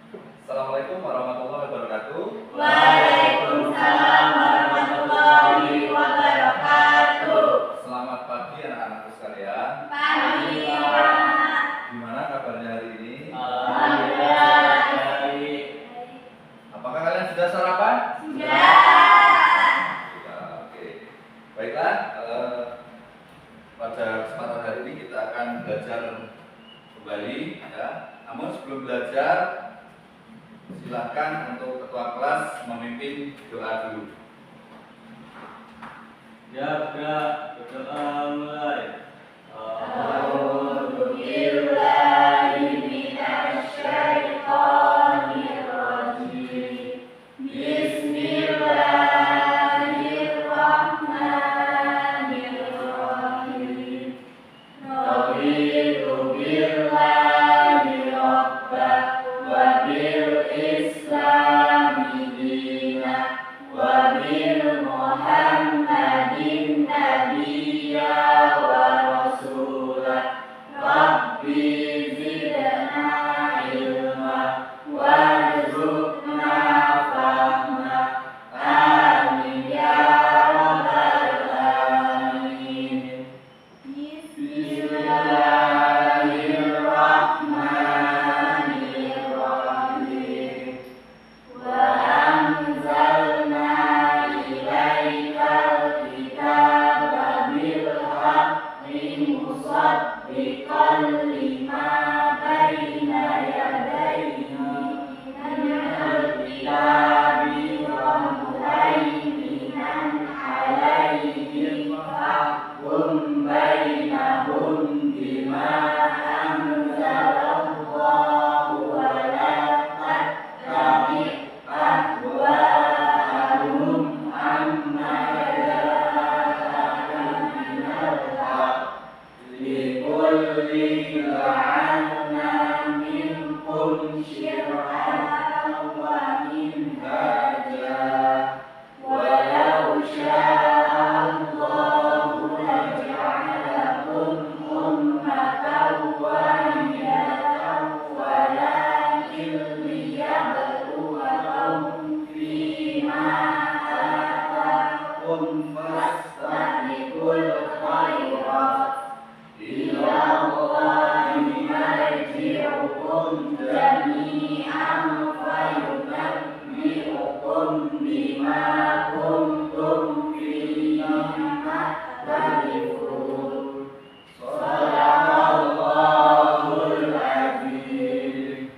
Assalamualaikum warahmatullahi wabarakatuh. Waalaikumsalam warahmatullahi wabarakatuh. Selamat pagi anak-anakku sekalian. Pagi, Pak. Gimana kabarnya hari ini? Alhamdulillah. Apakah kalian sudah sarapan? Sudah. Ya, oke. Baiklah, pada kesempatan hari ini kita akan belajar kembali ya. Namun sebelum belajar, silakan untuk ketua kelas memimpin doa dulu. Ya, berdoa mulai. A'udzu billahi minasy syaithanir rajim. Bismillahirrahmanirrahim. Raditu billahi rabban wa bil islami dinan wa bil Muhammadin nabiyya wa rasulah. Rabbi zidna ilma warzuqna fahma. Amin ya rabbal alamin. Bismillahirrahmanirrahim. Wa anzalna ilaikal kitaba bil haqqi musaddiqan lima baina yadayhi minal kitabi wa muhaiminan alayhi fahkum bainahum bima anzalallahu wa la tattabi' ahwa'ahum amma ja'aka minal haqq. Likulli ja'alna minkum syir'atan wa minhaja. Walau sya'allahu laja'alakum ummatan wahidatan walakin liyabluwakum fima atakum fastabiqul khairat. Ila Allahi marji'ukum jami'an fayunabbi'ukum bima kuntum fihi takhtalifun. Shadaqallahul azim.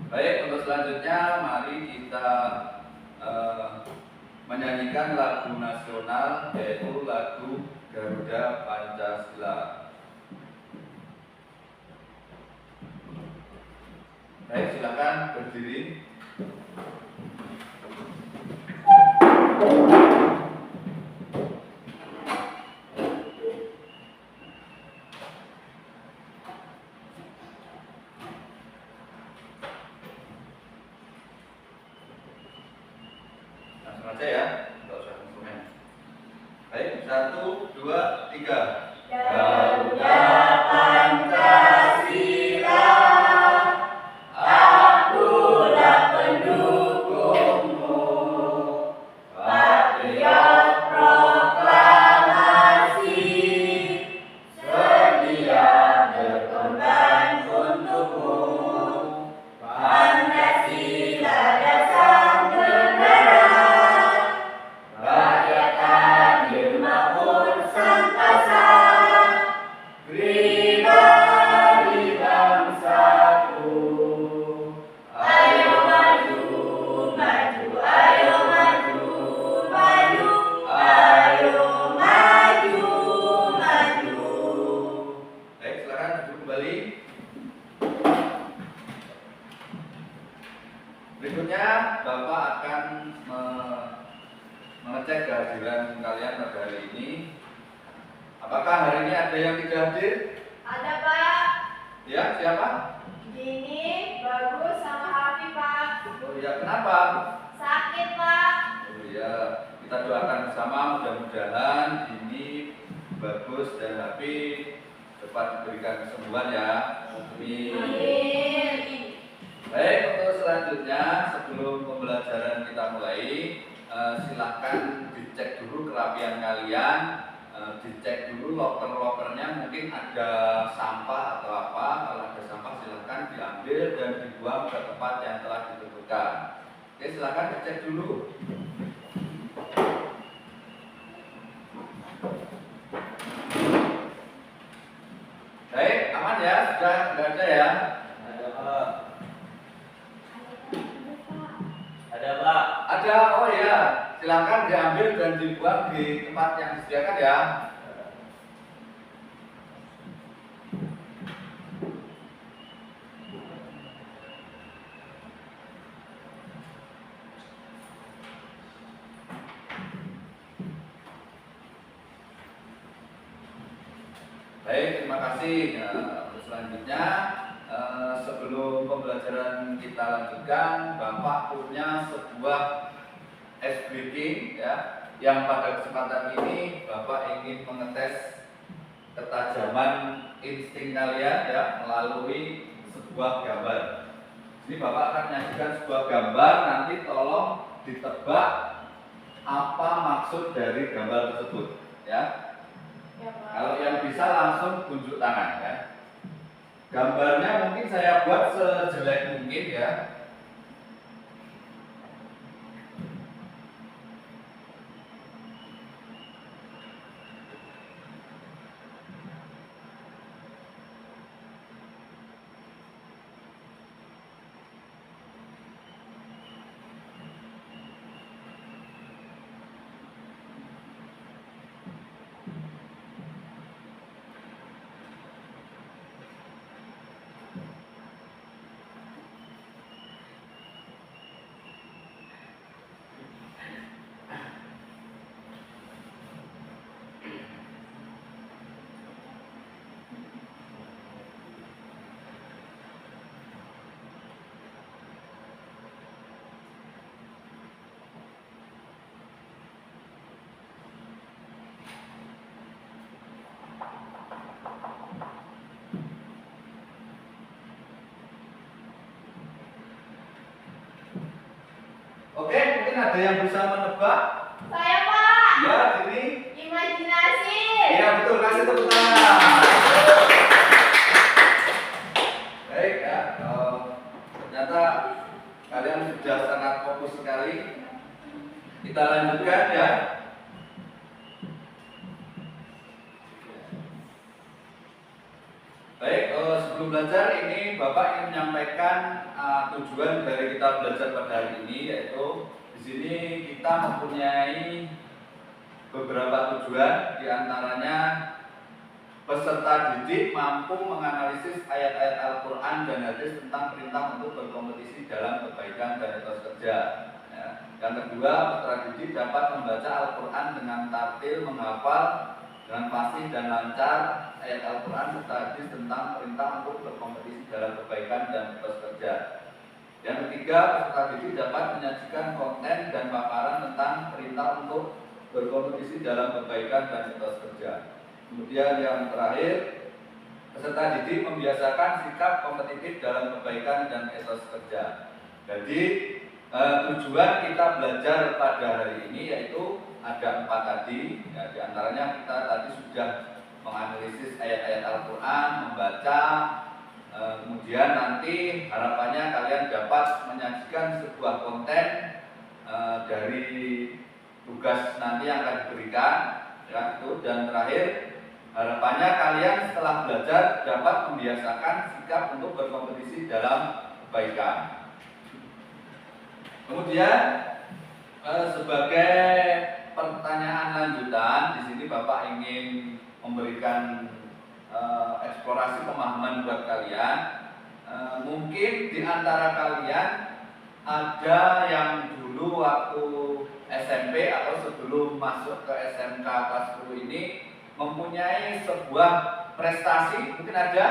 Baik, untuk selanjutnya mari kita menyanyikan lagu nasional, yaitu lagu Garuda Pancasila. Baik, silakan berdiri. Langsung aja ya, nggak usah instrumen. Baik, 1, 2, 3. Garuda Pancasila, akulah pendukungmu. Patriot proklamasi, sedia berkorban untukmu. Pancasila dasar negara, rakyat adil makmur santasa. Pribadi bangsaku, ayo maju, maju, ayo maju, maju, ayo maju, maju. Baik, silakan duduk kembali. Berikutnya Bapak akan mengecek kehadiran kalian pada hari ini. Apakah hari ini ada yang tidak hadir? Ada, Pak. Ya, siapa? Dini, Bagus, sama Hafi, Pak. Oh ya, kenapa? Sakit, Pak. Oh ya, kita doakan bersama mudah-mudahan ini bagus dan Hafi cepat diberikan kesembuhan ya. Amin. Amin. Baik, untuk selanjutnya sebelum pembelajaran kita mulai, silahkan dicek dulu kerapian kalian, dicek dulu loker-lokernya, mungkin ada sampah atau apa. Kalau ada sampah silahkan diambil dan dibuang ke tempat yang telah ditentukan. Oke, silahkan dicek dulu. Baik, aman ya? Sudah nggak ada ya? Ada Pak. Ada Pak. Ada, oh ya. Silakan diambil dan dibuang di tempat yang disediakan ya. Baik, terima kasih. Nah, selanjutnya sebelum pembelajaran kita lanjutkan, Bapak punya sebuah ice breaking ya, yang pada kesempatan ini Bapak ingin mengetes ketajaman insting kalian ya melalui sebuah gambar. Ini Bapak akan menyajikan sebuah gambar, nanti tolong ditebak apa maksud dari gambar tersebut ya. Ya, Pak. Kalau yang bisa langsung tunjuk tangan ya. Gambarnya mungkin saya buat sejelek mungkin ya. Oke, mungkin ada yang bisa menebak? Saya, Pak. Ya, ini. Imajinasi. Iya betul, kasih tepuk tangan. Baik ya, ternyata kalian sudah sangat fokus sekali. Kita lanjutkan ya. Baik, sebelum belajar ini Bapak ingin menyampaikan tujuan dari kita belajar pada hari ini, yaitu di sini kita mempunyai beberapa tujuan, diantaranya peserta didik mampu menganalisis ayat-ayat Al-Quran dan hadis tentang perintah untuk berkompetisi dalam kebaikan dan etos kerja. Ya. Yang kedua, peserta didik dapat membaca Al-Quran dengan tartil, menghafal dengan fasih dan lancar ayat Al-Quran serta hadis tentang perintah untuk berkompetisi dalam kebaikan dan etos kerja. Yang ketiga, peserta didik dapat menyajikan konten dan paparan tentang perintah untuk berkompetisi dalam kebaikan dan etos kerja. Kemudian yang terakhir, peserta didik membiasakan sikap kompetitif dalam kebaikan dan etos kerja. Jadi tujuan kita belajar pada hari ini yaitu ada 4 tadi. Ya, di antaranya kita tadi sudah menganalisis ayat-ayat Al-Quran, membaca. Kemudian nanti harapannya kalian dapat menyajikan sebuah konten dari tugas nanti yang akan diberikan, ya, itu. Dan terakhir, harapannya kalian setelah belajar dapat membiasakan sikap untuk berkompetisi dalam kebaikan. Kemudian sebagai pertanyaan lanjutan, di sini Bapak ingin memberikan eksplorasi pemahaman buat kalian. Mungkin di antara kalian ada yang dulu waktu SMP atau sebelum masuk ke SMK kelas 10 ini mempunyai sebuah prestasi, mungkin ada?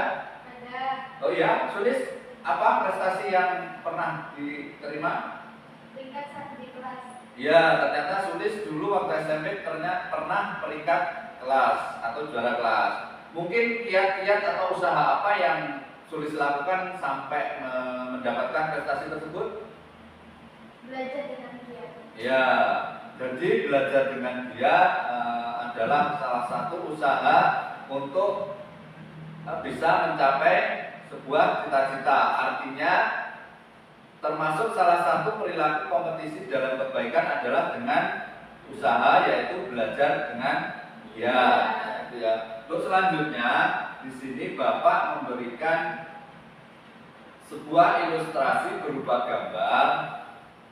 Ada. Oh iya, Sulis, apa prestasi yang pernah diterima? Peringkat 1 di kelas. Ya, ternyata Sulis dulu waktu SMP pernah peringkat kelas atau juara kelas. Mungkin kiat-kiat atau usaha apa yang Sulis lakukan sampai mendapatkan prestasi tersebut? Belajar dengan giat. Ya, jadi belajar dengan giat adalah salah satu usaha untuk bisa mencapai sebuah cita-cita. Artinya termasuk salah satu perilaku kompetisi dalam kebaikan adalah dengan usaha, yaitu belajar dengan giat. Ya. Untuk selanjutnya di sini Bapak memberikan sebuah ilustrasi berupa gambar.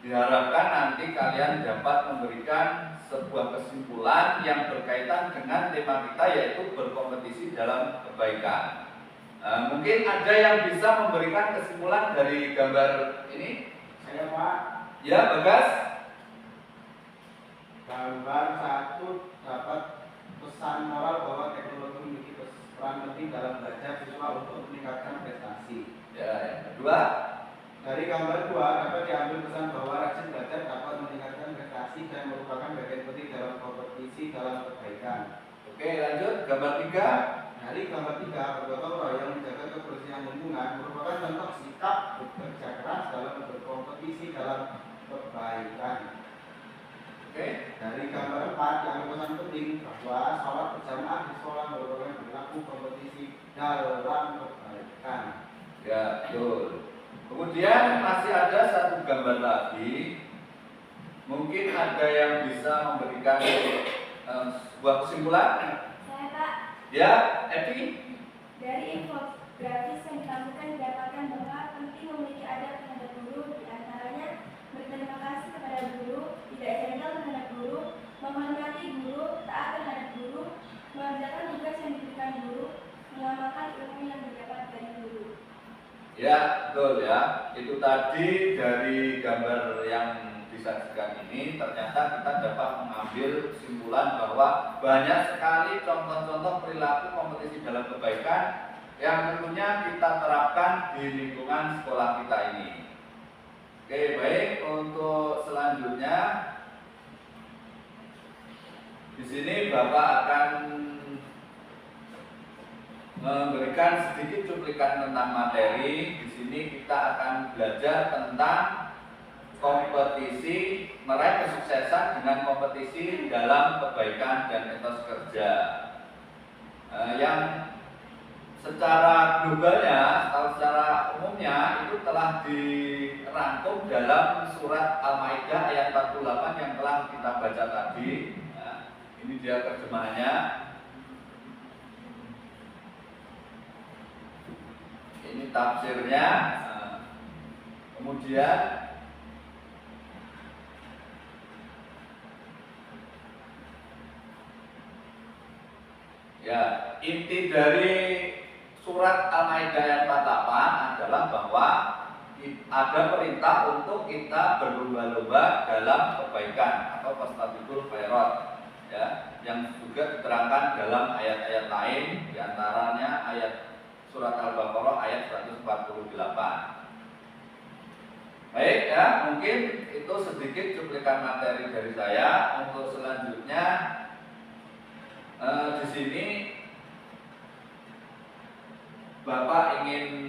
Diharapkan nanti kalian dapat memberikan sebuah kesimpulan yang berkaitan dengan tema kita, yaitu berkompetisi dalam kebaikan. Mungkin ada yang bisa memberikan kesimpulan dari gambar ini? Saya Pak. Ya, Bagas. Gambar 1 dapat pesan moral bahwa teknologi memiliki peran penting dalam belajar siswa untuk meningkatkan prestasi. Ya, yang kedua. Dari gambar 2 dapat diambil pesan bahwa rajin belajar dapat meningkatkan prestasi dan merupakan bagian penting dalam kompetisi dalam kebaikan. Oke, lanjut gambar 3. Dari gambar 3, bergotong royong menjaga kebersihan lingkungan merupakan contoh sikap bekerja keras dalam berkompetisi dalam kebaikan. Oke. Dari gambar 4 yang pesan penting bahwa sholat berjamaah di sekolah merupakan perilaku kompetisi dalam kebaikan. Ya, betul. Kemudian masih ada satu gambar lagi. Mungkin ada yang bisa memberikan sebuah kesimpulan. Saya Pak, Ya, Evi. dari infografis yang ditampilkan didapatkan bahwa penting memiliki adab terhadap guru, diantaranya berterima kasih kepada guru, tidak jengkel terhadap guru, menghormati guru, taat terhadap guru, mengerjakan tugas yang diberikan guru, mengamalkan ilmu yang didapat dari guru. Ya, betul ya. Itu tadi dari gambar yang disajikan ini, ternyata kita dapat mengambil kesimpulan bahwa banyak sekali contoh-contoh perilaku kompetisi dalam kebaikan yang tentunya kita terapkan di lingkungan sekolah kita ini. Oke, baik. Untuk selanjutnya, di sini Bapak akan memberikan sedikit cuplikan tentang materi. Di sini kita akan belajar tentang kompetisi, meraih kesuksesan dengan kompetisi dalam kebaikan dan etos kerja. Yang secara globalnya atau secara umumnya itu telah dirangkum dalam surat Al-Maidah ayat 48 yang telah kita baca tadi. Ini dia terjemahannya. Ini tafsirnya. Kemudian ya, inti dari surat Al-Maidah ayat 48 adalah bahwa ada perintah untuk kita berlomba-lomba dalam kebaikan atau fastabiqul khairat, ya, yang juga diterangkan dalam ayat-ayat lain, diantaranya ayat surat Al-Baqarah ayat 148. Baik ya, mungkin itu sedikit cuplikan materi dari saya. Untuk selanjutnya di sini Bapak ingin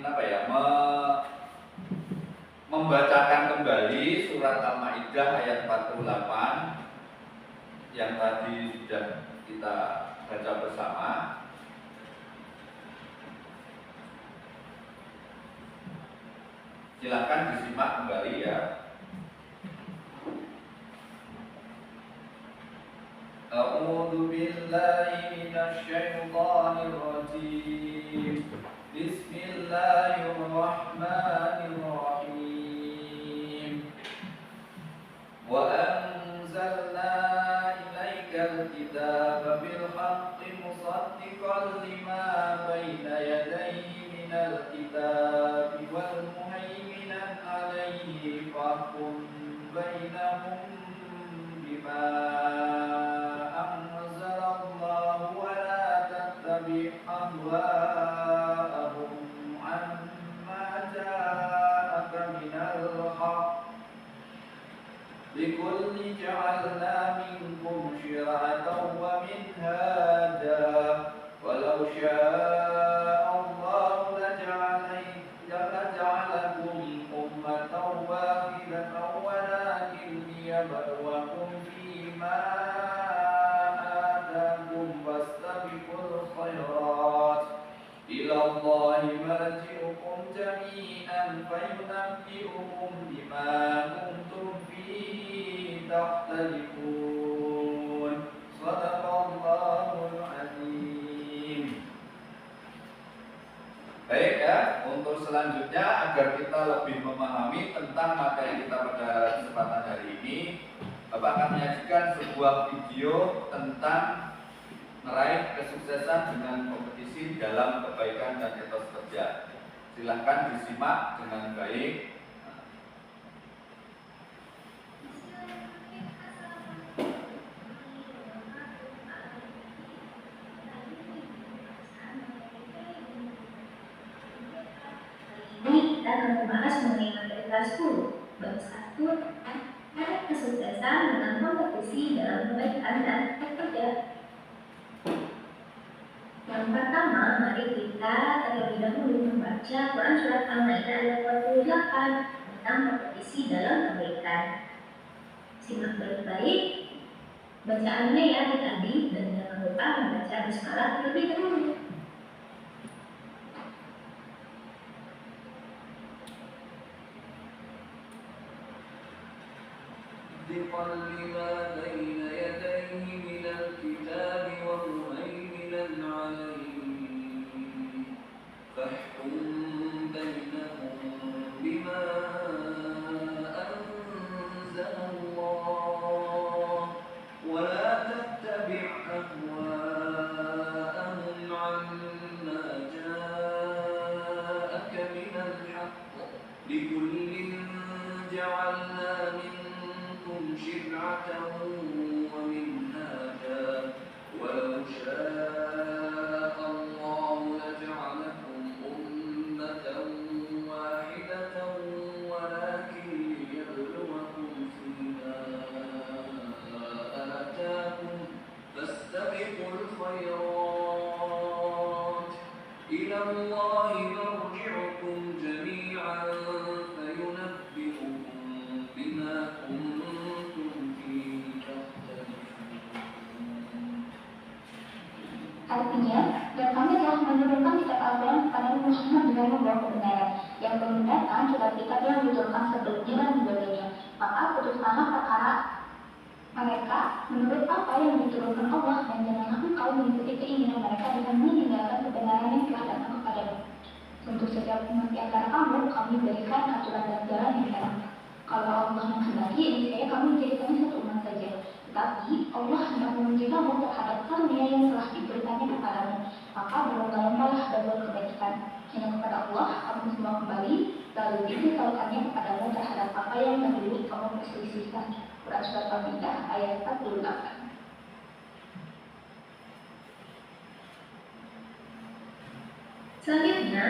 membacakan kembali surat Al-Maidah ayat 48 yang tadi sudah kita baca bersama. Silakan disimak kembali ya. A'udzu billahi minasy syaithanir rajim. Bismillahirrahmanirrahim. Wa anzalna ilaikal kitaba bil haqqi musaddiqan lima baina yadayhi minal kitabi wal muhaiminan alaihi fahkum bainahum bima anzalallahu wa la tattabi' ahwa'ahum amma ja'aka minal haqq likulli ja'alna minkum syir'atan wa minhaja walau syaa Allah laja'alakum ummatan wahidatan wa la ليبلوكم فيما آتاكم فاستبقوا الخيرات إلى الله مرجعكم جميعا فينبئكم بما كنتم فيه تختلفون. صدق الله العظيم. Baik ya, untuk selanjutnya agar kita lebih memahami tentang materi kita pada kesempatan hari ini, Bapak akan menyajikan sebuah video tentang meraih kesuksesan dengan kompetisi dalam kebaikan dan etos kerja. Silahkan disimak dengan baik. Kita akan membahas mengenai materi kelas 10 bab 1 meraih kesuksesan dengan kompetisi dalam kebaikan dan kerja. Yang pertama, mari kita terlebih dahulu membaca Quran Surat Al-Maidah ayat 48 tentang kompetisi dalam kebaikan. Simak baik-baik bacaannya ya adik-adik, dan jangan lupa membaca bismillah terlebih dahulu. لما بين يديه من الكتاب ومهيمنا عليه فاحكم بينهم بما أنزل الله ولا تتبع أهواءهم عما جاءك من الحق لكل جعلنا شرعة ومنهاجا ولو شاء الله لجعلكم أمة واحدة ولكن ليبلوكم فيما آتاكم فاستبقوا الخيرات إلى الله مرجعكم جميعا فينبئكم بما كنتم. Artinya, dan kami telah menurunkan kitab Al-Quran kepada Muhammad dengan membawa kebenaran yang menggunakan kitab-kitab yang diturunkan sebelumnya dan sebagainya. Maka putuskanlah perkara mereka menurut apa yang diturunkan Allah, dan janganlah engkau mengikuti keinginan mereka dengan meninggalkan kebenaran yang telah datang kepadamu. Untuk setiap umat di antara kamu, kami berikan aturan dan jalan yang terang. Kalau Allah menghendaki, niscaya kami menjadikannya satu umat saja. Tapi Allah hendak menguji kamu terhadap karunia yang telah diberikannya kepadamu. Maka berlomba-lombalah berbuat kebaikan. Hanya kepada Allah kamu semua kembali, lalu diberitahukannya kepadamu terhadap apa yang dahulu kamu perselisihkan. Quran Surat Al-Maidah ayat 48. Selanjutnya,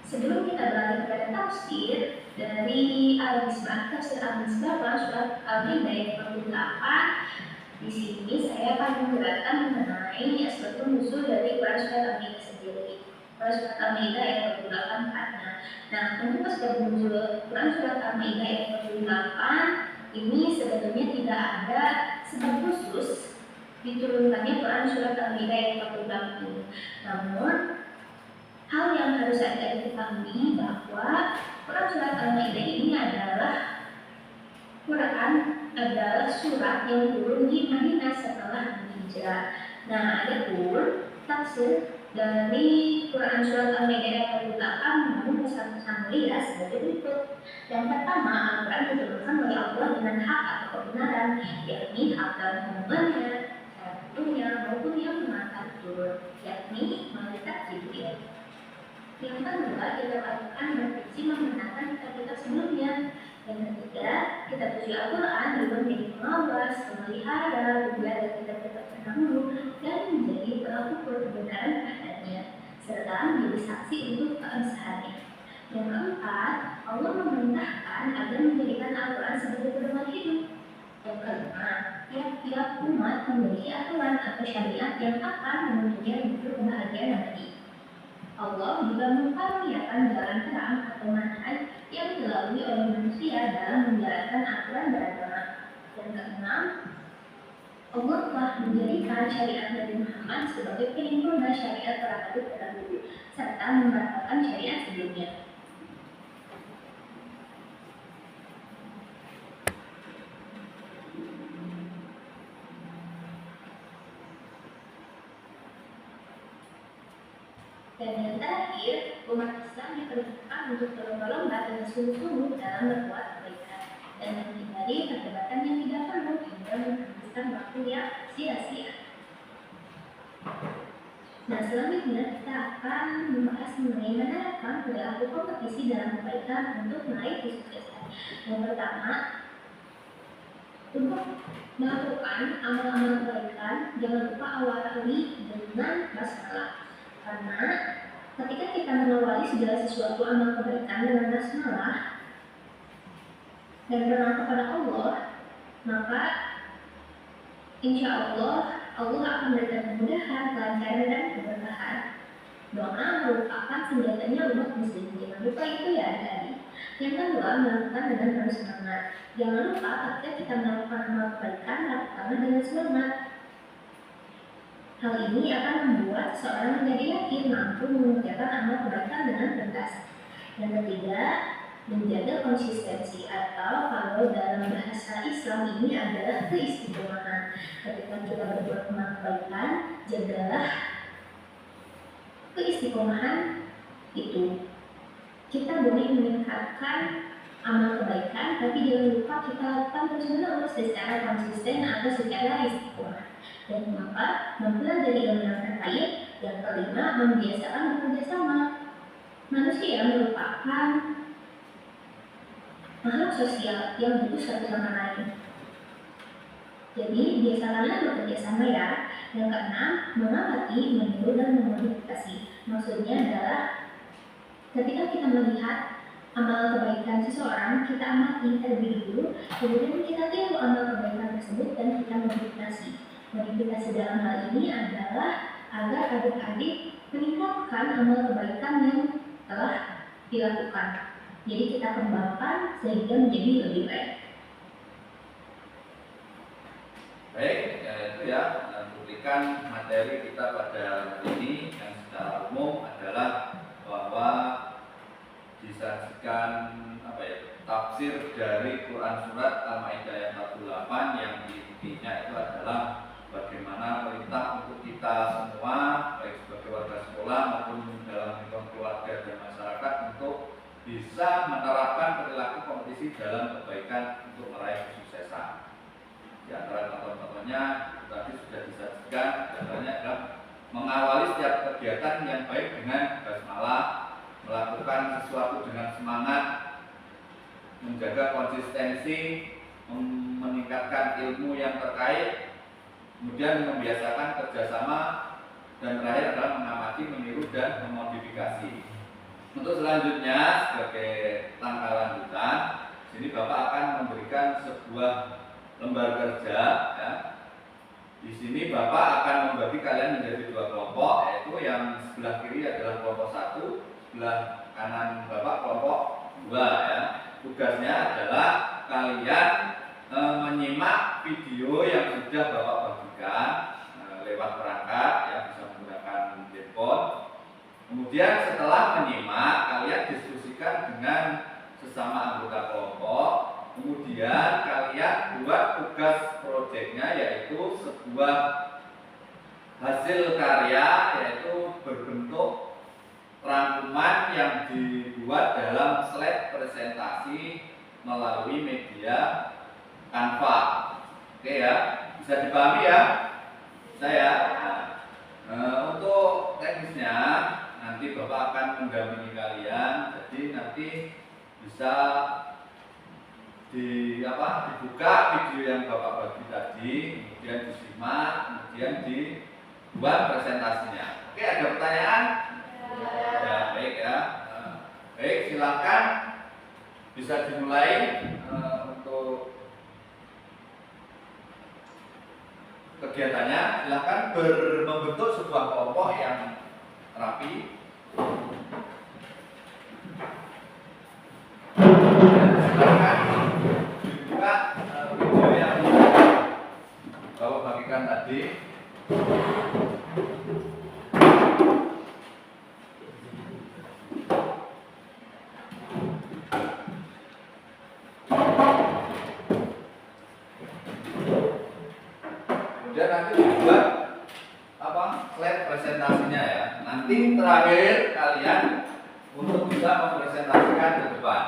sebelum kita beralih kepada tafsir dari Al-Misbah, tafsir Al-Misbah Quran Surat Al-Maidah ayat 48, di sini saya akan menjelaskan mengenai asbabun nuzul dari Quran Surat Al-Maidah sendiri. Quran Surat Al-Maidah ayat 48 empatnya. Nah, untuk asbabun nuzul Quran Surat Al-Maidah ayat 48 ini sebetulnya tidak ada sebab khusus diturunkannya Quran Surat Al-Maidah ayat 48 ini. Namun hal yang harus ada diketahui bahwa Quran Surat Al-Maidah ini adalah surat yang turun di Madinah setelah hijrah. Nah, adapun tafsir dari Quran Surat Al-Maidah ayat 48 namun pesan-pesan mulia sebagai berikut. Yang pertama, Al-Quran diturunkan oleh Allah dengan hak atau kebenaran, yakni hak dalam hubungannya, cara turunnya maupun yang mengatakan turun, yakni malaikat Jibril. Yang kedua, kitab Al-Quran berfungsi membenarkan kitab-kitab sebelumnya. Yang ketiga, kitab suci Al-Quran juga menjadi pengawas, pemelihara, menjaga kitab-kitab terdahulu dan menjadi pengukur kebenaran terhadapnya, serta menjadi saksi untuk keabsahannya. Yang keempat, Allah memerintahkan agar menjadikan Al-Quran sebagai pedoman hidup. Yang kelima, tiap-tiap umat memiliki aturan atau syariat yang akan menuntunnya menuju kebahagiaan nanti. Allah juga mengaruniakan jalan terang atau manhaj yang dilalui oleh manusia dalam menjalankan aturan beragama. Dan keenam, Allah telah menjadikan syariat Nabi Muhammad sebagai penyempurna syariat para nabi terdahulu serta membatalkan syariat sebelumnya. Dan yang terakhir, umat Islam diperintahkan untuk berlomba-lomba dengan sungguh-sungguh dalam berbuat kebaikan dan menghindari perdebatan yang tidak perlu hingga menghabiskan waktu yang sia-sia. Nah, selanjutnya kita akan membahas mengenai menerapkan perilaku kompetisi dalam kebaikan untuk meraih kesuksesan. Yang pertama, untuk melakukan amal-amal kebaikan, jangan lupa awali dengan basmalah. Karena ketika kita mengawali segala sesuatu amal kebaikan dengan basmalah dan berdoa kepada Allah, maka insya Allah akan memberikan kemudahan, kelancaran, dan keberkahan. Doa merupakan senjatanya umat muslim. Jangan lupa itu ya adik-adik. Yang kedua, melakukan dengan penuh semangat. Jangan lupa ketika kita melakukan amal kebaikan, lakukanlah dengan semangat. Hal ini akan membuat seseorang menjadi yakin mampu mengerjakan amal kebaikan dengan tegas. Yang ketiga, menjaga konsistensi atau kalau dalam bahasa Islam ini adalah keistiqomahan. Ketika kita berbuat amal kebaikan, jagalah keistiqomahan itu. Kita boleh meningkatkan amal kebaikan, tapi jangan lupa kita lakukan terus-menerus secara konsisten atau secara istiqomah. Dan maka mempelajari ilmu yang terkait. Yang kelima, membiasakan bekerja sama. Manusia merupakan makhluk sosial yang butuh satu sama lain. Jadi biasakanlah bekerja sama ya. Yang keenam, mengamati, meniru, dan memodifikasi. Maksudnya adalah ketika kita melihat amal kebaikan seseorang, kita amati terlebih dulu, kemudian kita tiru amal kebaikan tersebut dan kita modifikasi. Modifikasi dalam hal ini adalah agar adik-adik meningkatkan amal kebaikan yang telah dilakukan. Jadi kita kembangkan sehingga menjadi lebih baik. Baik, ya itu ya, buktikan materi kita pada hari ini yang secara umum adalah bahwa disajikan tafsir dari Quran Surat Al-Maidah ayat 48 yang intinya itu adalah bagaimana perintah untuk kita semua, baik sebagai warga sekolah maupun dalam lingkungan keluarga dan masyarakat, untuk bisa menerapkan perilaku kompetisi dalam kebaikan untuk meraih kesuksesan. Di antara contoh-contohnya tadi sudah disajikan, contohnya adalah mengawali setiap kegiatan yang baik dengan basmalah, melakukan sesuatu dengan semangat, menjaga konsistensi, meningkatkan ilmu yang terkait, kemudian membiasakan kerjasama, dan terakhir adalah mengamati, meniru, dan memodifikasi. Untuk selanjutnya sebagai langkah lanjutan, sini Bapak akan memberikan sebuah lembar kerja. Ya. Di sini Bapak akan membagi kalian menjadi dua kelompok, yaitu yang sebelah kiri adalah kelompok 1, sebelah kanan Bapak kelompok 2. Ya. Tugasnya adalah kalian menyimak video yang sudah Bapak bagikan lewat perangkat, ya, bisa menggunakan handphone. Kemudian setelah menyimak, kalian diskusikan dengan sesama anggota kelompok. Kemudian kalian buat tugas proyeknya, yaitu sebuah hasil karya, yaitu berbentuk rangkuman yang dibuat dalam slide presentasi melalui media Canva. Oke ya, bisa dipahami ya? Bisa ya? Untuk teknisnya nanti Bapak akan mendampingi kalian, jadi nanti bisa dibuka video yang Bapak bagi tadi, kemudian disimak, kemudian dibuat presentasinya. Oke, ada pertanyaan? Ya, baik ya. Baik, silakan bisa dimulai untuk kegiatannya. Silakan membentuk sebuah kelompok yang rapi. Silakan dibuka video yang kemudian nanti dibuat slide presentasinya ya. Nanti terakhir kalian untuk bisa mempresentasikan ke depan.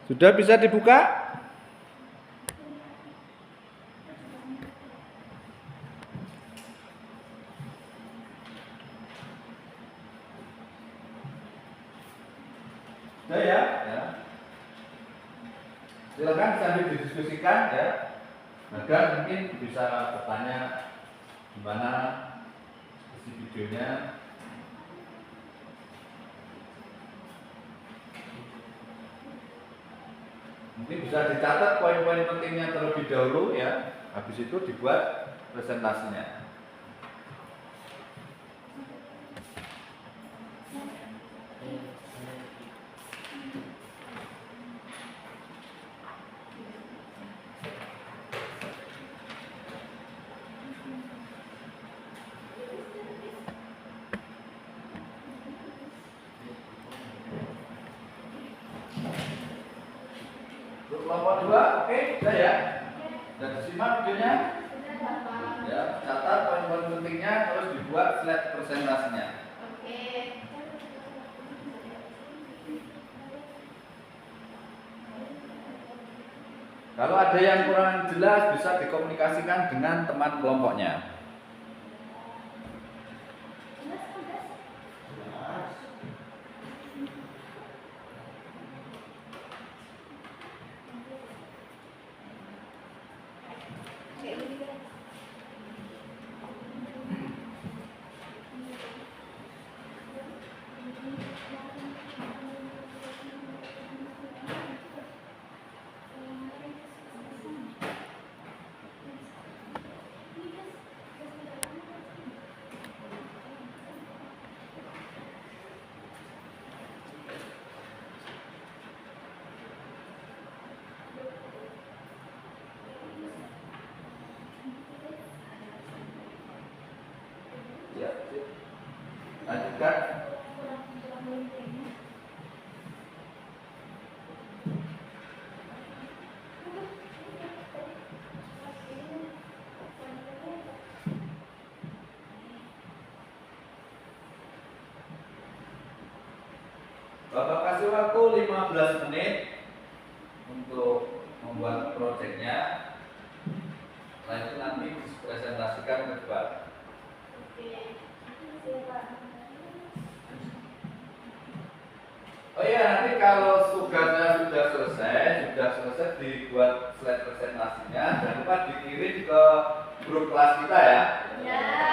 Sudah bisa dibuka? Sudah ya? Silakan sambil didiskusikan ya. Agar mungkin bisa bertanya gimana isi videonya. Mungkin bisa dicatat poin-poin pentingnya terlebih dahulu ya. Habis itu dibuat presentasinya. Untuk kelompok 2, oke, sudah ya? Sudah disimak videonya? Ya, catat poin-poin pentingnya, terus dibuat slide presentasinya. Kalau ada yang kurang jelas bisa dikomunikasikan dengan teman kelompoknya. Ya, lanjutkan. Bapak kasih waktu 15 menit untuk membuat proyeknya. Setelah itu nanti dipresentasikan ke depan. Oh iya, nanti kalau tugasnya sudah selesai dibuat slide presentasinya, jangan lupa dikirim ke grup kelas kita ya. Nah.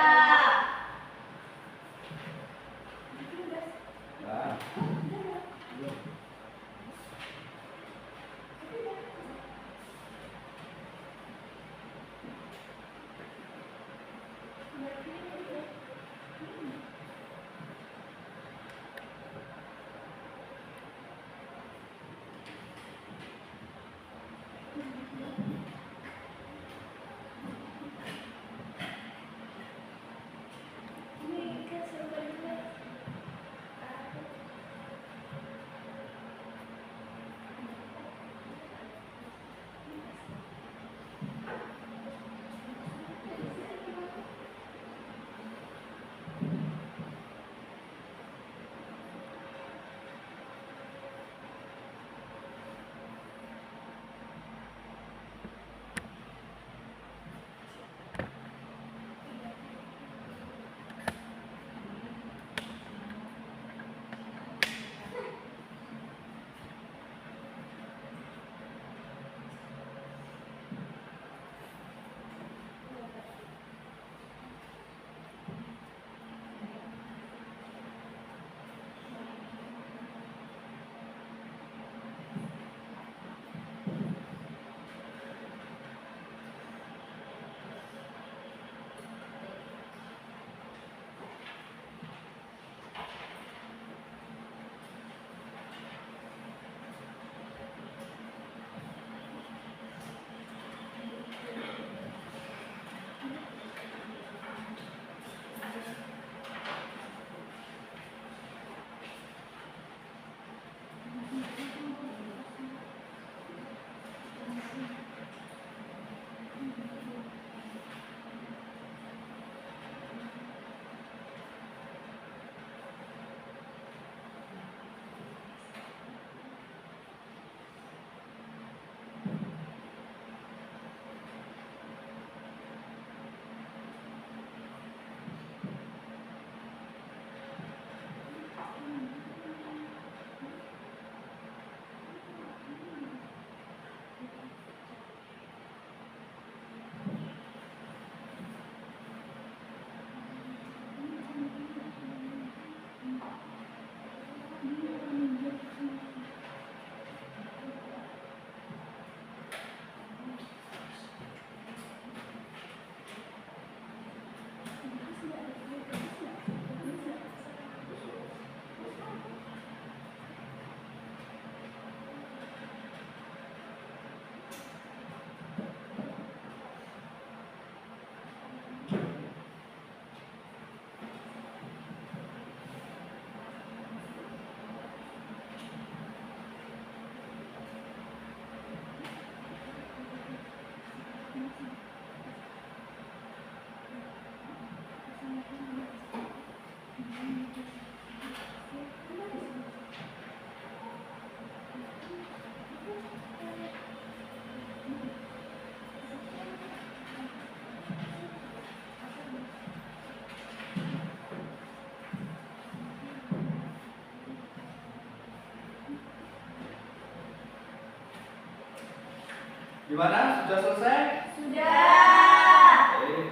Gimana? Sudah selesai? Sudah. Oke.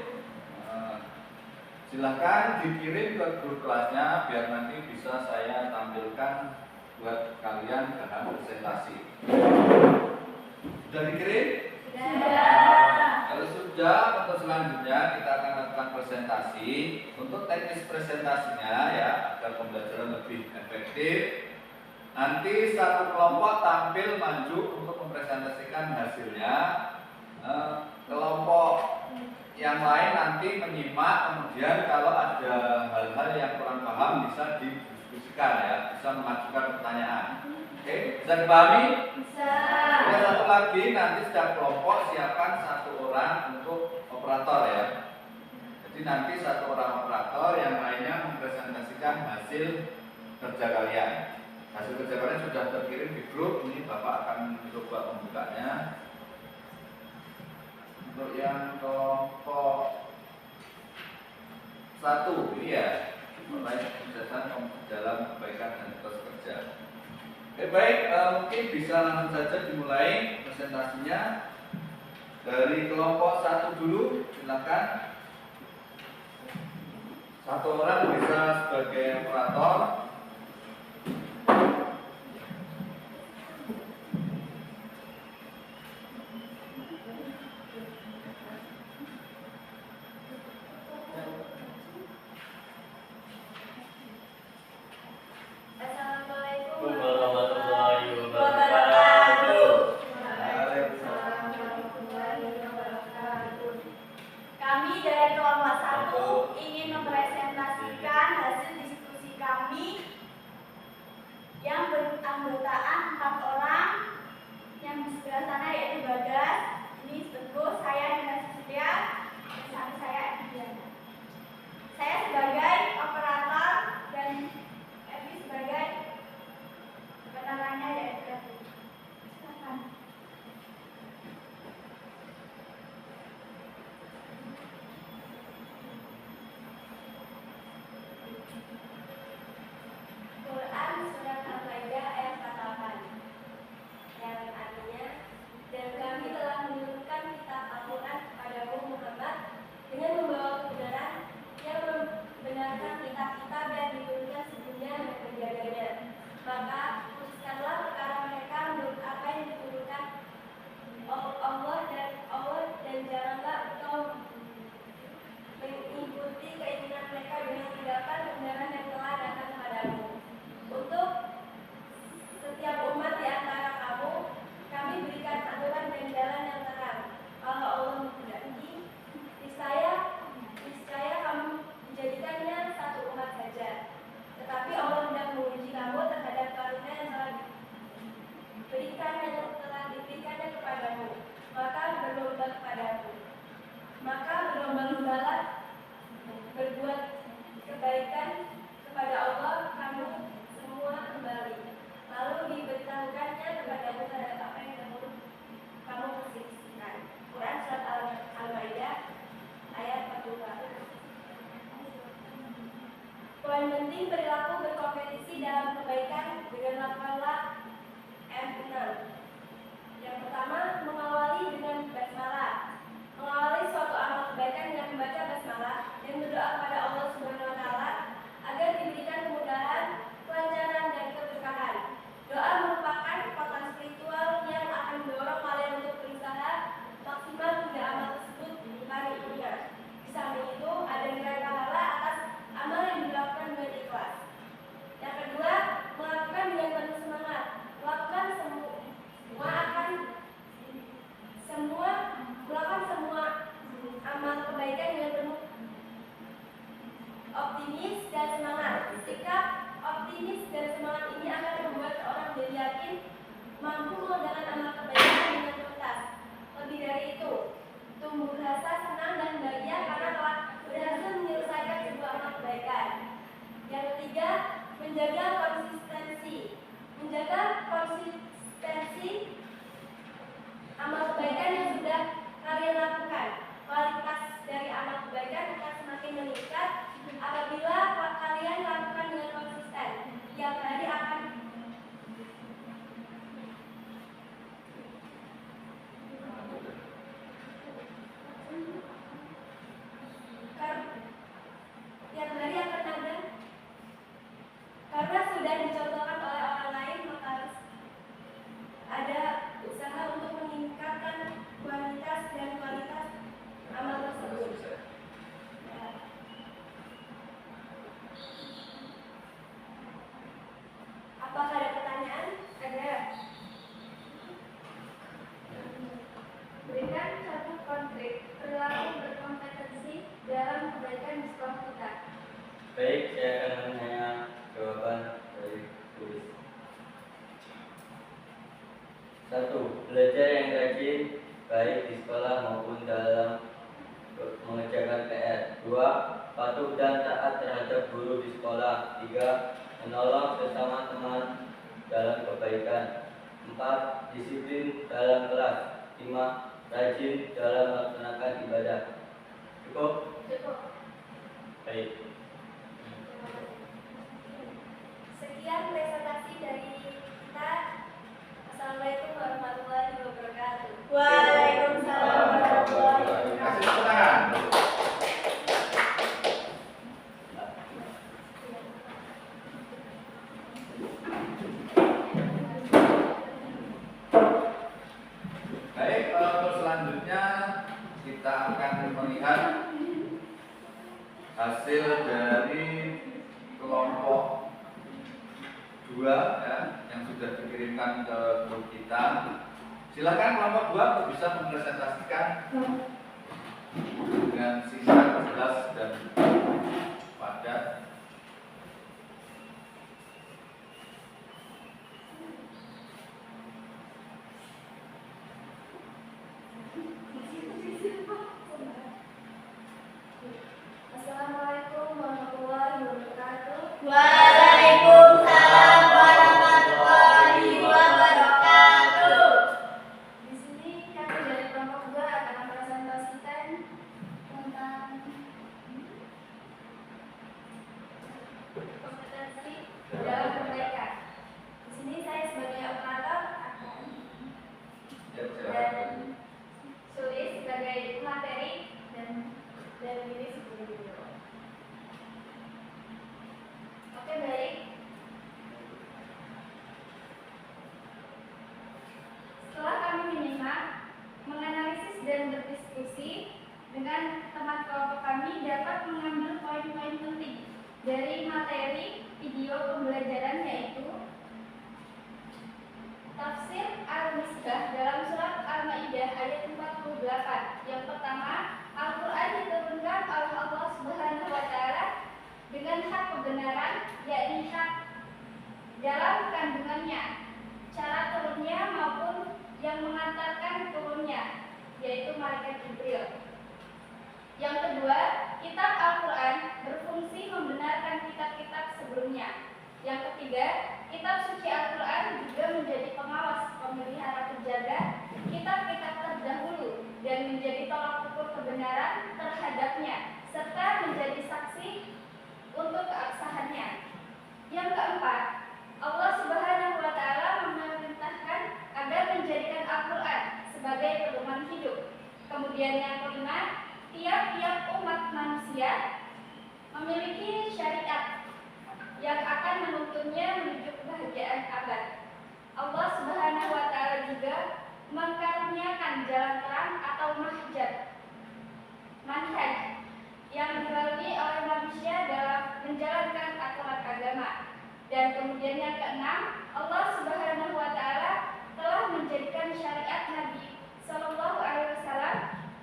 Silahkan dikirim ke grup kelasnya biar nanti bisa saya tampilkan buat kalian bahan presentasi. Sudah dikirim? Kalau sudah, untuk selanjutnya kita akan lakukan presentasi. Untuk teknis presentasinya ya, agar pembelajaran lebih efektif. Nanti satu kelompok tampil maju untuk mempresentasikan hasilnya. Kelompok yang lain nanti menyimak, kemudian kalau ada hal-hal yang kurang paham bisa didiskusikan ya, bisa mengajukan pertanyaan. Oke, bisa dipahami? Bisa. Ada satu lagi, nanti setiap kelompok siapkan satu orang untuk operator ya. Jadi nanti satu orang operator, yang lainnya mempresentasikan hasil kerja kalian. Hasil kerja kalian sudah terkirim di grup, ini Bapak akan coba membukanya. Untuk yang kelompok 1 ini ya, mulai kebiasaan dalam kebaikan dan etos kerja. Oke, baik, mungkin bisa langsung saja dimulai presentasinya dari kelompok 1 dulu, silakan. Satu orang bisa sebagai operator. Assalamualaikum warahmatullahi wabarakatuh. Waalaikumsalam. Warahmatullahi wabarakatuh. Kami dari kelompok 1 ingin mempresentasikan hasil diskusi kami yang beranggotaan 4 orang. Yang di sebelah sana yaitu Bagas, ini Teguh, saya Dina Sutia, dan samping saya Diana. Saya sebagai operator dan Evi sebagai penerangannya yaitu Evi. Silakan. Quran Surat Al-Maidah ayat 48 yang artinya, dan kami telah menurunkan kitab Al-Quran kepadamu Muhammad dengan membawa kebenaran yang membenarkan kitab-kitab yang diturunkan sebelumnya dan menjaganya. Maka putuskanlah perkara mereka menurut apa yang diturunkan Allah dan janganlah engkau mengikuti keinginan mereka dengan meninggalkan kebenaran yang telah datang kepadamu. Untuk setiap umat di antara kamu, kami berikan aturan dan jalan yang terang. Kalau Allah menghendaki, niscaya kamu menjadikannya satu umat saja. Tetapi Allah hendak menguji kamu terhadap karunia yang telah diberikannya kepadamu. Maka berlomba-lombalah berbuat kebaikan kepada Allah kamu semua kembali. Lalu diberitahukannya kepadamu terhadap apa yang kamu perselisihkan. Quran Surat Al-Maidah ayat 41. Poin penting perilaku berkompetisi dalam kebaikan dengan lakukanlah M6. Yang pertama, mengawali dengan basmalah. Mengawali suatu amal kebaikan dengan membaca basmalah dan berdoa kepada Allah Subhanahu wa taala agar diberikan kemudahan, kelancaran dan keberkahan. optimis dan semangat. Sikap optimis dan semangat ini akan membuat seorang menjadi yakin mampu mengerjakan amal kebaikan dengan tuntas. Lebih dari itu, tumbuh rasa senang dan bahagia karena telah berhasil menyelesaikan sebuah amal kebaikan. Yang ketiga, menjaga konsistensi. Menjaga konsistensi amal kebaikan yang sudah kalian lakukan. Kualitas dari amal kebaikan akan semakin meningkat apabila kalian lakukan dengan konsisten. Tiap hari akan ada, karena sudah dicontohkan oleh orang lain, maka harus ada usaha untuk meningkatkan kuantitas dan kualitas amal tersebut. Apakah ada pertanyaan? Ada. Berikan satu konkret perilaku berkompetensi dalam kebaikan di sekolah kita. Baik, saya akan menanya jawaban dari tulis. 1. Belajar yang rajin, baik di sekolah maupun dalam mengerjakan PR. 2. Patuh dan taat terhadap guru di sekolah. 3. Menolong sesama teman dalam kebaikan. 4. Disiplin dalam kelas. 5. Rajin dalam melaksanakan ibadah. Cukup? Cukup. Baik. Sekian presentasi dari kita. Assalamualaikum warahmatullahi wabarakatuh. Waalaikumsalam warahmatullahi Kasih wabarakatuh. tepuk tangan. Baik, untuk selanjutnya kita akan melihat hasil dari kelompok 2 ya, yang sudah dikirimkan ke grup kita. Silakan kelompok 2 untuk bisa mempresentasikan dengan singkat, jelas dan padat. Assalamualaikum warahmatullahi wabarakatuh. Waalaikumsalam warahmatullahi wabarakatuh. Di sini kami dari kelompok 2 akan mempresentasikan tentang kompetensi dalam kebaikan. Di sini saya sebagai operator akan Ya, silakan. dan Sulis sebagai materi dan ini sebagai video. Oke, baik. Setelah kami menyimak, menganalisis dan berdiskusi dengan teman kelompok kami dapat mengambil poin-poin penting dari materi video pembelajaran, yaitu tafsir Al-Misbah dalam surat Al-Maidah ayat 48. Yang pertama, Al-Quran diturunkan oleh Allah Subhanahu wa Ta'ala dengan hak kebenaran, yakni hak dalam kandungannya, cara turunnya maupun yang mengantarkan turunnya, yaitu malaikat Jibril. Yang kedua, kitab Al-Quran berfungsi membenarkan kitab-kitab sebelumnya. Yang ketiga, kitab suci Al-Quran juga menjadi pengawas, pemelihara, penjaga kitab-kitab terdahulu dan menjadi tolak ukur kebenaran terhadapnya, serta menjadi saksi untuk keabsahannya. Yang keempat, Allah Subhanahu wa Ta'ala memerintahkan agar menjadikan Al-Quran sebagai pedoman hidup. Kemudian yang kelima, tiap-tiap umat manusia memiliki syariat yang akan menuntunnya menuju kebahagiaan abad. Allah Subhanahu wa Ta'ala juga mengkaruniakan jalan terang atau manhaj yang dilalui oleh manusia dalam menjalankan aturan agama. Dan kemudian yang keenam, Allah Subhanahu wa Ta'ala telah menjadikan syariat Nabi Sallallahu Alaihi Wasallam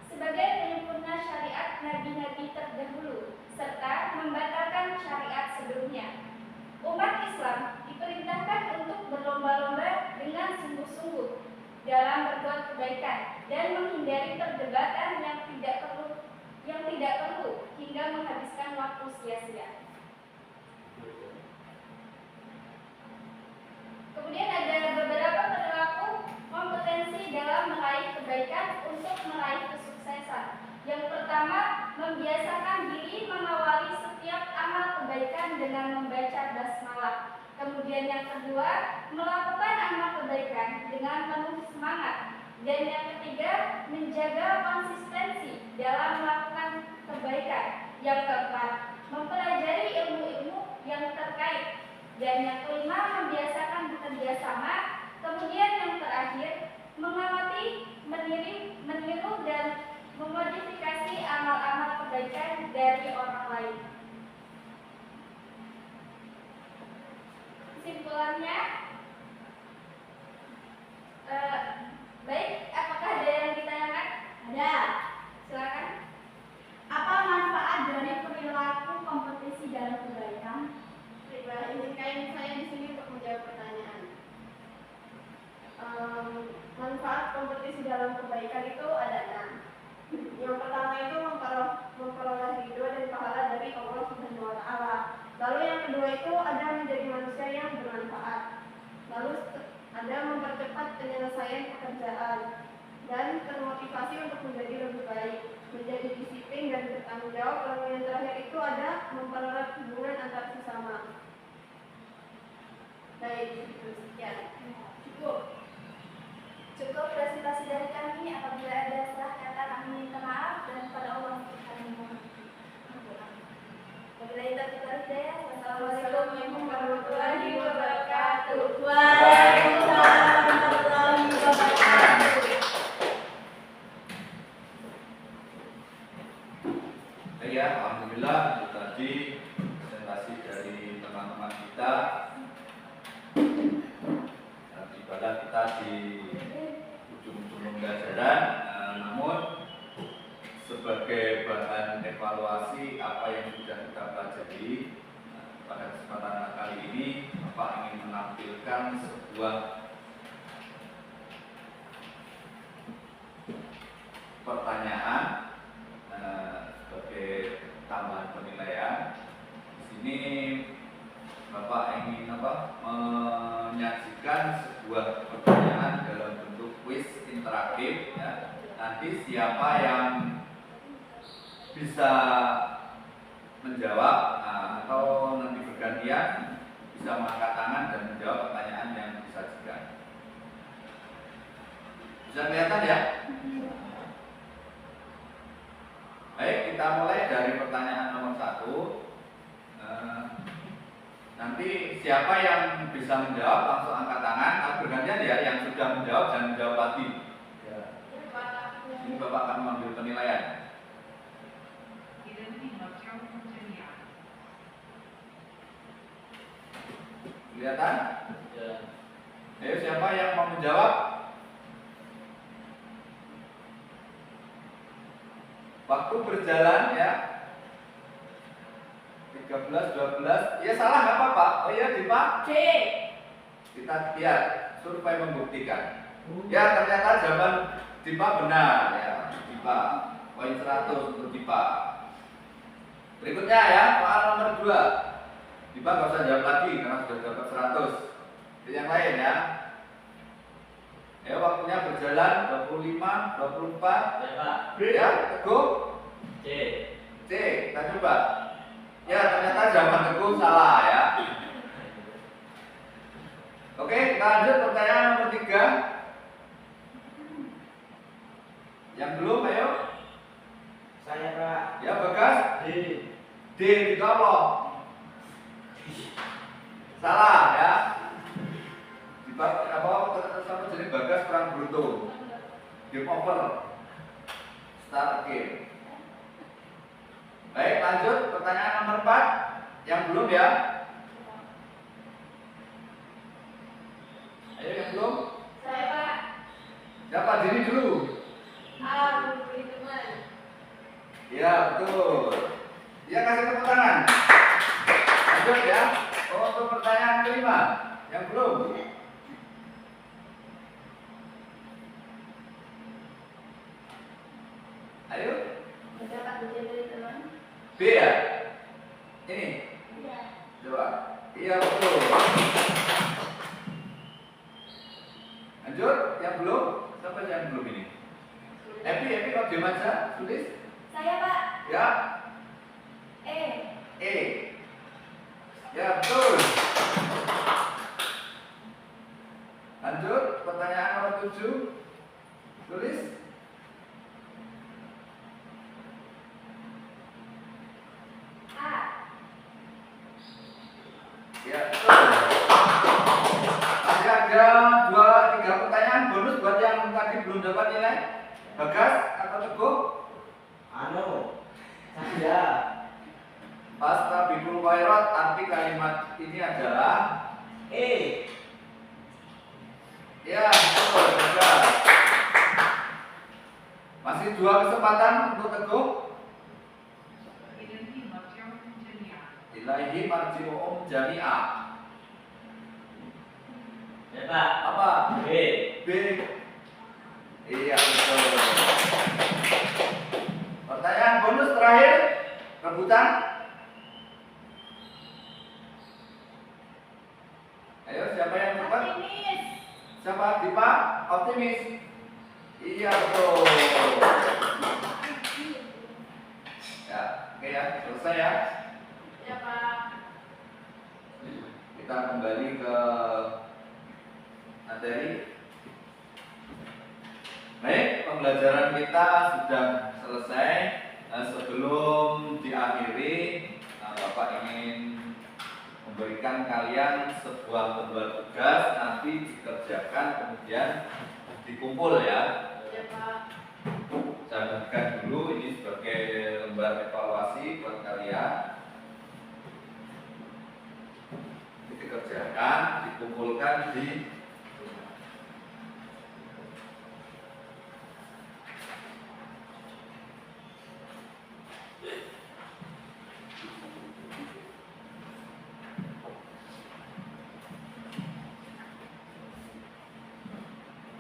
sebagai penyempurna syariat nabi-nabi terdahulu, serta membatalkan kebaikan dan menghindari perdebatan yang tidak perlu hingga menghabiskan waktu sia-sia. Kemudian ada beberapa perilaku kompetensi dalam meraih kebaikan untuk meraih kesuksesan. Yang pertama, membiasakan diri mengawali setiap amal kebaikan dengan membaca basmalah. Kemudian yang kedua, melakukan amal kebaikan dengan penuh semangat. Dan yang ketiga, menjaga konsistensi dalam melakukan kebaikan. Yang keempat, mempelajari ilmu-ilmu yang terkait. Dan yang kelima, membiasakan bekerja sama. Kemudian yang terakhir, mengamati, meniru dan memodifikasi amal-amal kebaikan dari orang lain. Kesimpulannya, baik, apakah ada yang ditanyakan? Ada. Silakan. Apa manfaat dari perilaku kompetisi dalam kebaikan? Izinkan saya di sini untuk menjawab pertanyaan. Manfaat kompetisi dalam kebaikan itu ada 6. Yang pertama itu memperoleh ridho dan pahala dari Allah Subhanahu wa Ta'ala. Lalu yang kedua itu ada menjadi manusia yang bermanfaat. Lalu ada mempercepat penyelesaian pekerjaan dan termotivasi untuk menjadi lebih baik, menjadi disiplin dan bertanggung jawab. Lalu yang terakhir itu ada mempererat hubungan antar sesama. Baik, sekian. Cukup presentasi dari kami. Apabila ada salah kata, kami minta maaf dan pada Allah untuk kami mohon. Wabillahi taufiq wal hidayah. Wassalamualaikum warahmatullahi wabarakatuh. Waalaikumsalam warahmatullahi wabarakatuh. Ya, alhamdulillah itu tadi presentasi dari teman-teman kita. Ibadah kita di ujung-ujung pembelajaran, namun sebagai bahan evaluasi apa yang sudah kita pelajari pada kesempatan kali ini, Bapak ingin menampilkan sebuah pertanyaan sebagai tambahan penilaian. Di sini Bapak ingin menyajikan sebuah pertanyaan dalam bentuk kuis interaktif, ya. Nanti siapa yang bisa menjawab atau nanti bergantian bisa mengangkat tangan dan menjawab pertanyaan yang disajikan. Bisa kelihatan ya? Baik, kita mulai dari pertanyaan nomor 1. Nanti siapa yang bisa menjawab langsung angkat tangan. Atau bergantian ya, yang sudah menjawab dan menjawab lagi. Ya. Ini Bapak akan mengambil penilaian. Kelihatan? Ya. Ayo, siapa yang mau menjawab? Waktu berjalan ya. 13, 12. Ya salah nggak apa-apa. Oh ya, Dipa? C. Kita lihat survei membuktikan. Ya, ternyata jawaban Dipa benar ya. Dipa poin 100 untuk Dipa. Berikutnya ya, soal nomor 2. Dipa nggak usah jawab lagi karena sudah dapat 100. Jadi yang lain ya. Ya, waktunya berjalan 25, 24. Ya, Pak. Ya, Teguh. C. C, kita coba. Ya, ternyata jawaban Teguh salah ya. Oke, kita lanjut pertanyaan nomor 3. Yang belum, ayo. Saya Pak. Ya, Bagas. D. D, ditolong. Salah ya. Sama jadi Bagas kurang beruntung. Game over. Start again. Baik, lanjut pertanyaan nomor 4. Yang belum ya. Ayo yang belum. Saya Pak. Siapa diri dulu? Beri teman. Ya, betul. Ya, kasih tepuk tangan. Lanjut ya. Untuk pertanyaan kelima. Yang belum. Ayo. Mendapat ujian dari teman. B ya? Ini? Iya. Coba. Iya betul. Lanjut, yang belum? Siapa yang belum ini? Epi kok diam aja? Tulis? Saya Pak. Ya. E. Ya betul. Lanjut, pertanyaan nomor 7. Tulis. A. Ya betul. Masih ada 2-3 pertanyaan bonus buat yang tadi belum dapat nilai. Bagas atau Teguh? Saya. Fastabiqul khairat, arti kalimat ini adalah ya betul, Bagas. Masih 2 kesempatan untuk Teguh. Ilaihi marji'uhum jami'a. Ya Pak. Apa? B. Iya betul. Pertanyaan bonus terakhir, rebutan. Ayo siapa yang cepat? Optimis. Siapa? Dipa? Optimis. Iya betul. Ya, oke ya, selesai ya. Ya Pak. Kita kembali ke materi. Baik, pembelajaran kita sudah selesai. Sebelum diakhiri, Bapak ingin memberikan kalian sebuah lembar tugas, nanti dikerjakan kemudian dikumpul ya. Ya Pak. Saya bagikan dulu ini sebagai lembar evaluasi buat kalian. Dikerjakan, dikumpulkan di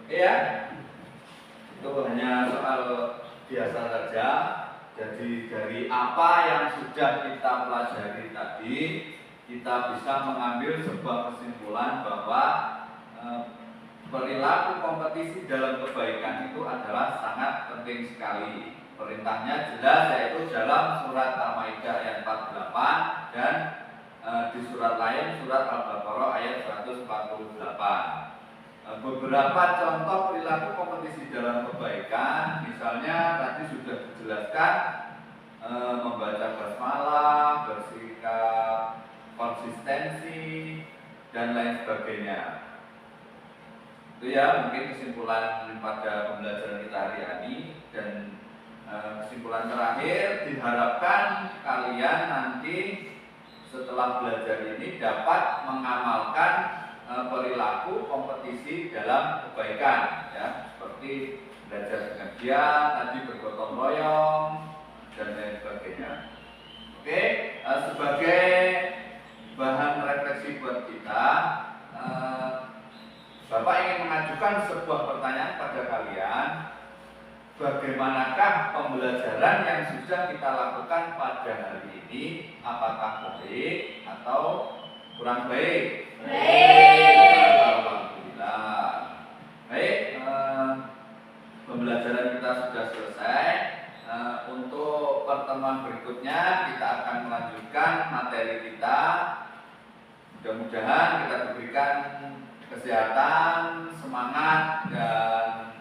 ya, itu hanya soal biasa saja. Jadi dari apa yang sudah kita pelajari tadi, kita bisa mengambil sebuah kesimpulan bahwa perilaku kompetisi dalam kebaikan itu adalah sangat penting sekali. Perintahnya jelas, yaitu dalam surat Al-Maidah ayat 48 dan di surat lain surat Al-Baqarah ayat 148. Beberapa contoh perilaku kompetisi dalam kebaikan, misalnya tadi sudah dijelaskan membaca basmalah, bersikap konsistensi dan lain sebagainya. Itu ya mungkin kesimpulan pada pembelajaran kita hari ini. Dan kesimpulan terakhir, diharapkan kalian nanti setelah belajar ini dapat mengamalkan perilaku kompetisi dalam kebaikan ya, seperti belajar dengan giat, tadi bergotong royong dan lain sebagainya. Oke, sebagai bahan refleksi buat kita, Bapak ingin mengajukan sebuah pertanyaan pada kalian. Bagaimanakah pembelajaran yang sudah kita lakukan pada hari ini? Apakah baik atau kurang baik? Baik. Alhamdulillah. Baik, pembelajaran kita sudah selesai. Untuk pertemuan berikutnya kita akan melanjutkan materi kita. Mudah-mudahan kita diberikan kesehatan, semangat, dan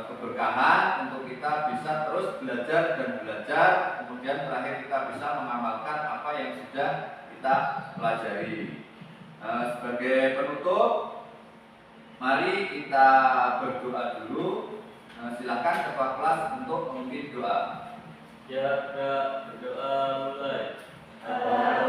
keberkahan untuk kita bisa terus belajar dan belajar. Kemudian terakhir kita bisa mengamalkan apa yang sudah kita pelajari. Sebagai penutup, mari kita berdoa dulu. Silakan ketua kelas untuk memimpin doa. Ya, berdoa mulai. Amin.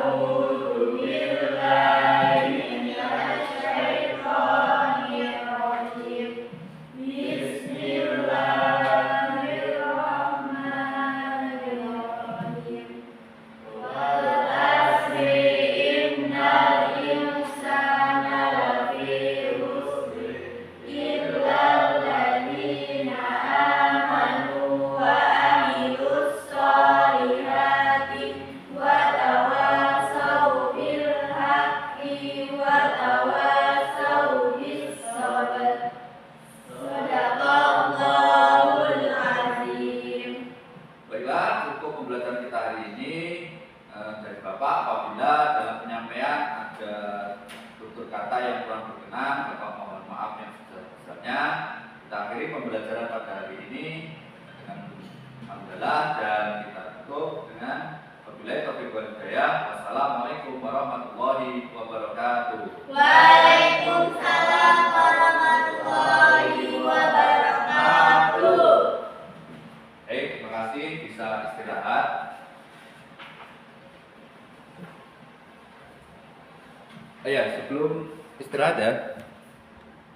warahmatullahi wabarakatuh. Waalaikumsalam warahmatullahi wabarakatuh. Baik, terima kasih, bisa istirahat. Ya, sebelum istirahat ya,